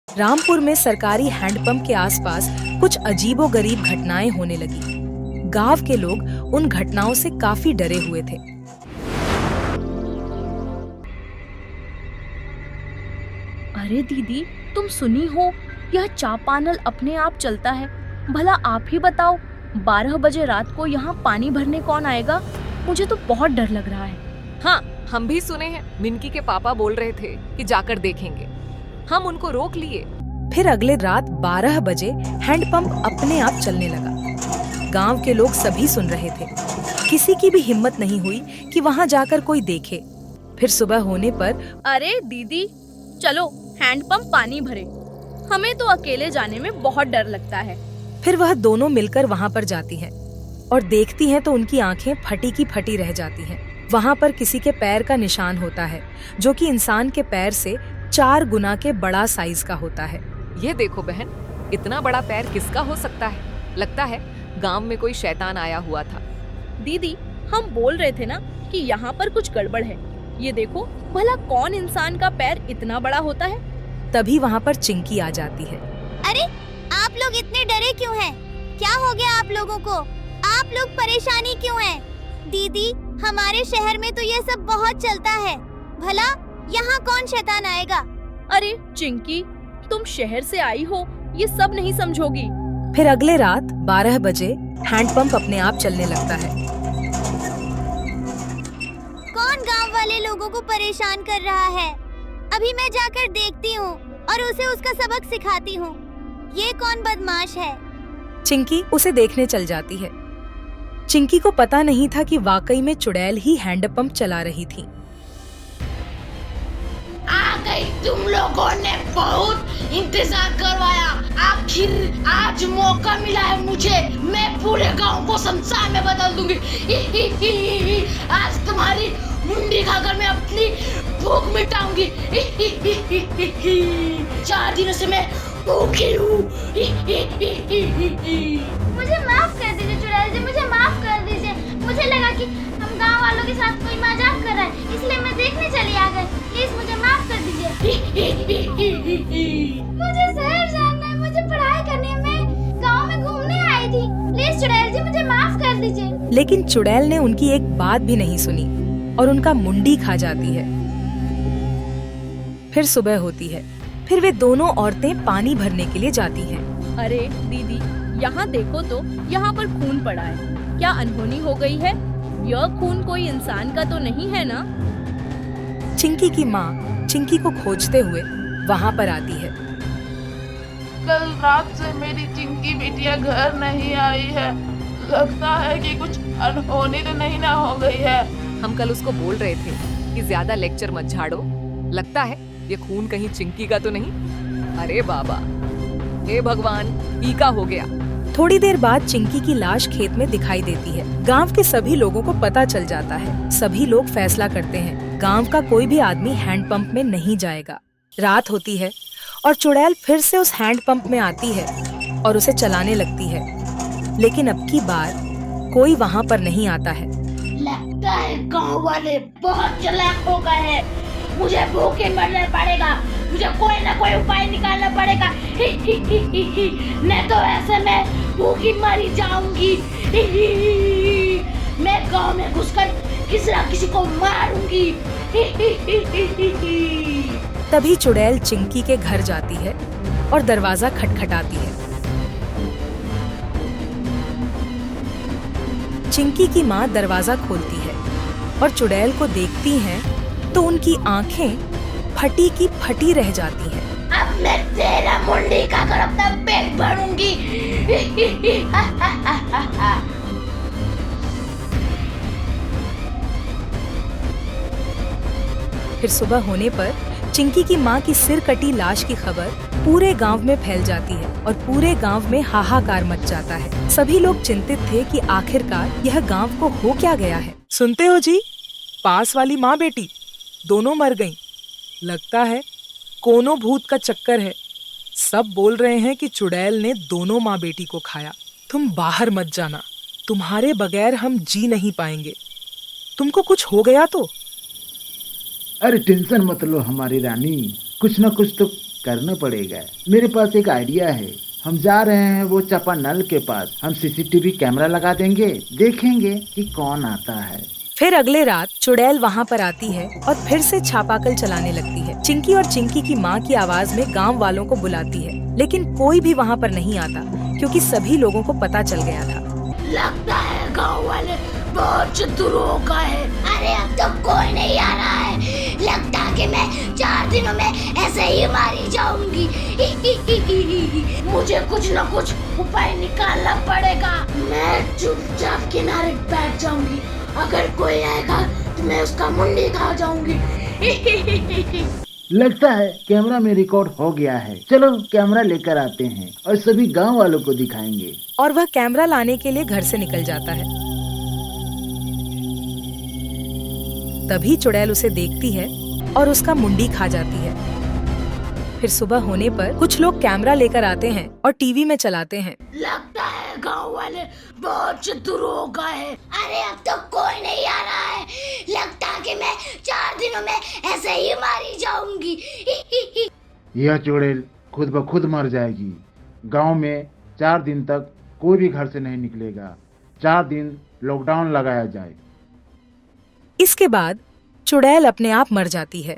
रामपुर में सरकारी हैंडपंप के आसपास कुछ अजीबोगरीब घटनाएं होने लगी। गांव के लोग उन घटनाओं से काफी डरे हुए थे। अरे दीदी, तुम सुनी हो, यह चापानल अपने आप चलता है। भला आप ही बताओ, 12 बजे रात को यहाँ पानी भरने कौन आएगा? मुझे तो बहुत डर लग रहा है। हाँ, हम भी सुने हैं। मिनकी के पापा बोल रहे थे कि जाकर देखेंगे। हम उनको रोक लिए। फिर अगले रात 12 बजे हैंडपंप अपने आप चलने लगा। गांव के लोग सभी सुन रहे थे। किसी की भी हिम्मत नहीं हुई कि वहां जाकर कोई देखे। फिर सुबह होने पर अरे दीदी, चलो हैंडपंप पानी भरे। हमें तो अकेले जाने में बहुत डर लगता है। फिर वह दोनों मिलकर वहां पर जाती हैं और देखती हैं तो उनकी आंखें फटी की फटी रह जाती हैं। वहां पर किसी के पैर का निशान होता है, जो कि इंसान के पैर से 4 गुना के बड़ा साइज का होता है। ये देखो बहन, इतना बड़ा पैर किसका हो सकता है? लगता है गांव में कोई शैतान आया हुआ था। दीदी, हम बोल रहे थे ना कि यहाँ पर कुछ गड़बड़ है। ये देखो, भला कौन इंसान का पैर इतना बड़ा होता है? तभी वहां पर चिंकी आ जाती है। अरे, आप लोग इतने डरे क्यों हैं? क्या हो गया आप लोगों को? आप लोग परेशानी क्यों हैं? दीदी, हमारे शहर में तो ये सब बहुत चलता है। भला यहाँ कौन शैतान आएगा? अरे चिंकी, तुम शहर से आई हो, ये सब नहीं समझोगी। फिर अगले रात 12 बजे हैंडपंप अपने आप चलने लगता है। कौन गांव वाले लोगों को परेशान कर रहा है? अभी मैं जाकर देखती हूँ और उसे उसका सबक सिखाती हूँ। ये कौन बदमाश है? चिंकी उसे देखने चल जाती है। चिंकी को पता नहीं था कि वाकई में चुड़ैल ही हैंडपंप चला रही थी। आ गई, तुम लोगों ने बहुत इंतजार करवाया। आखिर आज मौका मिला है मुझे। मैं पूरे गांव को शमशान में बदल दूंगी। आज तुम्हारी मुंडी खाकर मैं अपनी भूख मिटाऊंगी। 4 दिनों से मैं भूखी हूँ। मुझे माफ कर दीजिए चुड़ैल जी, मुझे माफ कर दीजिए। मुझे लगा कि हम गांव वालों के साथ कोई मजाक कर रहा है, इसलिए मैं देखने चली आ गई। प्लीज मुझे माफ कर दीजिए। मुझे शहर जाना है, मुझे पढ़ाई करनी है। मैं गांव में घूमने आई थी। प्लीज चुड़ैल जी, मुझे माफ कर दीजिए। लेकिन चुड़ैल ने उनकी एक बात भी नहीं सुनी और उनका मुंडी खा जाती है। फिर सुबह होती है। फिर वे दोनों औरतें पानी भरने के लिए जाती हैं। अरे दीदी, यहाँ देखो तो, यहाँ पर खून पड़ा है। क्या अनहोनी हो गई है? यह खून कोई इंसान का तो नहीं है ना? चिंकी की माँ चिंकी को खोजते हुए वहाँ पर आती है। कल रात से मेरी चिंकी बिटिया घर नहीं आई है। लगता है कि कुछ अनहोनी तो नहीं ना हो गई है। हम कल उसको बोल रहे थे कि ज्यादा लेक्चर मत झाड़ो। लगता है ये खून कहीं चिंकी का तो नहीं। अरे बाबा, हे भगवान, टीका हो गया। थोड़ी देर बाद चिंकी की लाश खेत में दिखाई देती है। गांव के सभी लोगों को पता चल जाता है। सभी लोग फैसला करते हैं, गांव का कोई भी आदमी हैंडपंप में नहीं जाएगा। रात होती है और चुड़ैल फिर से उस हैंडपंप में आती है और उसे चलाने लगती है। लेकिन अब की बार कोई वहाँ पर नहीं आता है। लगता है गांव वाले बहुत चालाक हो गए हैं। मुझे भूखे मरना पड़ेगा। मुझे कोई ना कोई उपाय निकालना पड़ेगा। नहीं तो ऐसे मैं भूखी मरी जाऊंगी। मैं गांव में घुसकर किसी ना किसी को मारूंगी। तभी चुड़ैल चिंकी के घर जाती है और दरवाजा खटखटाती है। चिंकी की माँ दरवाजा खोलती है और चुड़ैल को देखती हैं तो उनकी आंखें फटी की फटी रह जाती हैं। अब मैं तेरा मुंडी खाकर अपना पेट भरूंगी। फिर सुबह होने पर चिंकी की माँ की सिर कटी लाश की खबर पूरे गांव में फैल जाती है और पूरे गांव में हाहाकार मच जाता है। सभी लोग चिंतित थे कि आखिरकार यह गांव को हो क्या गया है। सुनते हो जी, पास वाली माँ बेटी दोनों मर गईं। लगता है कोनो भूत का चक्कर है। सब बोल रहे हैं कि चुड़ैल ने दोनों माँ बेटी को खाया। तुम बाहर मत जाना, तुम्हारे बगैर हम जी नहीं पाएंगे। तुमको कुछ हो गया तो? अरे टेंशन मत लो हमारी रानी, कुछ न कुछ तो करना पड़ेगा। मेरे पास एक आइडिया है। हम जा रहे हैं वो चापानल के पास। हम सीसीटीवी कैमरा लगा देंगे, देखेंगे कि कौन आता है। फिर अगले रात चुड़ैल वहाँ पर आती है और फिर से छापाकल चलाने लगती है। चिंकी और चिंकी की माँ की आवाज में गांव वालों को बुलाती है, लेकिन कोई भी वहाँ पर नहीं आता क्योंकि सभी लोगों को पता चल गया था। लगता है गांव वाले बहुत चतुर हो गए हैं। अरे अब तो कोई नहीं आ रहा है। लगता है कि मैं 4 दिनों में ऐसे ही मारी जाऊंगी। मुझे कुछ न कुछ उपाय निकालना पड़ेगा। मैं चुपचाप किनारे बैठ जाऊंगी। अगर कोई आएगा तो मैं उसका मुंडी खा जाऊंगी। लगता है कैमरा में रिकॉर्ड हो गया है। चलो कैमरा लेकर आते हैं और सभी गांव वालों को दिखाएंगे। और वह कैमरा लाने के लिए घर से निकल जाता है। तभी चुड़ैल उसे देखती है और उसका मुंडी खा जाती है। फिर सुबह होने पर कुछ लोग कैमरा लेकर आते हैं और टीवी में चलाते हैं। लगता है गांव वाले बहुत चतुर हो गए हैं। अरे अब तो कोई नहीं आ रहा है। लगता है कि मैं 4 दिनों में ऐसे ही मारी जाऊंगी। यह चुड़ैल खुद ब खुद मर जाएगी। गांव में 4 दिन तक कोई भी घर से नहीं निकलेगा। 4 दिन लॉकडाउन लगाया जाए। इसके बाद चुड़ैल अपने आप मर जाती है।